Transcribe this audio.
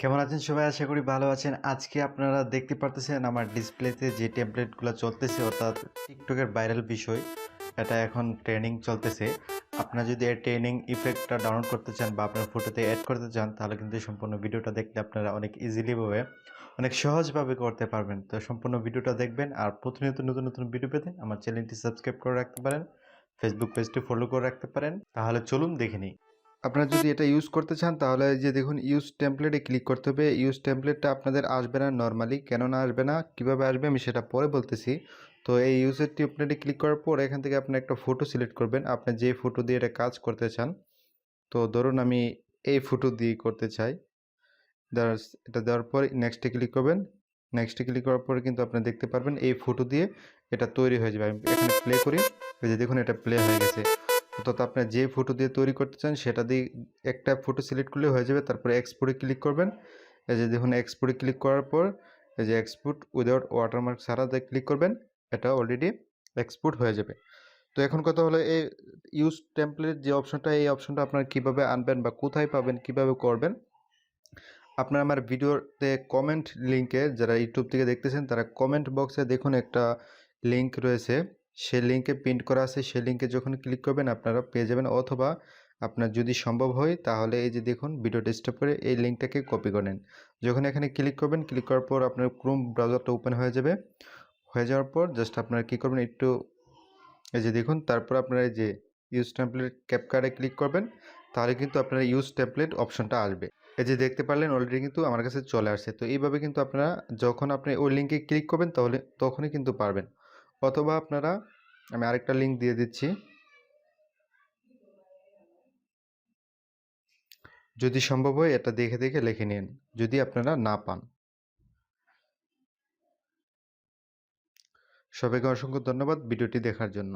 কেমন আছেন সবাই? আশা করি ভালো আছেন। আজকে আপনারা দেখতে পারতেছেন আমার ডিসপ্লেতে যে টেমপ্লেটগুলো চলতেছে অর্থাৎ টিকটকের ভাইরাল বিষয়। এটা এখন ট্রেন্ডিং চলতেছে। আপনারা যদি এই ট্রেন্ডিং ইফেক্টটা ডাউনলোড করতে চান বা আপনার ফটোতে এড করতে চান তাহলে কিন্তু সম্পূর্ণ ভিডিওটা দেখলে আপনারা অনেক ইজিলি ভাবে অনেক সহজভাবে করতে পারবেন। তো সম্পূর্ণ ভিডিওটা দেখবেন আর প্রতিনিয়ত নতুন নতুন ভিডিও পেতে আমার চ্যানেলটি সাবস্ক্রাইব করে রাখতে পারেন। ফেসবুক পেজটি ফলো করে রাখতে পারেন। তাহলে চলুন দেখে নিই। আপনারা যদি এটা ইউজ করতে চান তাহলে এই যে দেখুন ইউজ টেমপ্লেটে ক্লিক করতে হবে। ইউজ টেমপ্লেটটা আপনাদের আসবে না নরমালি। কেন না আসবে না, কিভাবে আসবে আমি সেটা পরে বলতেছি। তো এই ইউজের টেমপ্লেটে ক্লিক করার পর এখান থেকে আপনি একটা ফটো সিলেক্ট করবেন। আপনি যে ফটো দিয়ে এটা কাজ করতে চান। তো ধরুন আমি এই ফটো দিয়ে করতে চাই। এটা দেওয়ার পর নেক্সটে ক্লিক করবেন। নেক্সটে ক্লিক করার পরে কিন্তু আপনি দেখতে পারবেন এই ফটো দিয়ে এটা তৈরি হয়ে যাবে। আমি এখানে প্লে করি। এই যে দেখুন এটা প্লে হয়ে গেছে। অর্থাৎ আপনি যে ফটো দিয়ে তৈরি করতে চান সেটা দিয়ে একটা ফটো সিলেক্ট করলে হয়ে যাবে। তারপরে এক্সপোর্টে ক্লিক করবেন। এই যে দেখুন এক্সপোর্টে ক্লিক করার পর এই যে এক্সপোর্ট উইদাউট ওয়াটারমার্ক ছাড়াতে ক্লিক করবেন। এটা অলরেডি এক্সপোর্ট হয়ে যাবে। তো এখন কথা হলো এই ইউজ টেমপ্লেট যে অপশনটা, এই অপশনটা আপনারা কীভাবে আনবেন বা কোথায় পাবেন, কিভাবে করবেন। আপনারা আমার ভিডিওতে কমেন্ট লিঙ্কে যারা ইউটিউব থেকে দেখতেছেন তারা কমেন্ট বক্সে দেখুন একটা লিঙ্ক রয়েছে, সেই লিঙ্কে প্রিন্ট করা আছে। সেই লিঙ্কে যখন ক্লিক করবেন আপনারা পেয়ে যাবেন, অথবা আপনার যদি সম্ভব হয় তাহলে এই যে দেখুন ভিডিও ডেস্কটপ করে এই লিঙ্কটাকে কপি করে নেন। যখন এখানে ক্লিক করবেন, ক্লিক করার পর আপনার ক্রোম ব্রাউজারটা ওপেন হয়ে যাবে। হয়ে যাওয়ার পর জাস্ট আপনারা কী করবেন, একটু এই যে দেখুন তারপর আপনারা এই যে ইউজ টেমপ্লেট ক্যাপকার্ডে ক্লিক করবেন। তাহলে কিন্তু আপনারা ইউজ টেমপ্লেট অপশনটা আসবে। এই যে দেখতে পারলেন অলরেডি কিন্তু আমার কাছে চলে আসছে। তো এইভাবে কিন্তু আপনারা যখন আপনি ওই লিঙ্কে ক্লিক করবেন তাহলে তখনই কিন্তু পারবেন। অথবা আপনারা আমি আরেকটা লিঙ্ক দিয়ে দিচ্ছি, যদি সম্ভব হয় এটা দেখে দেখে লিখে নিন যদি আপনারা না পান। সবাইকে অসংখ্য ধন্যবাদ ভিডিওটি দেখার জন্য।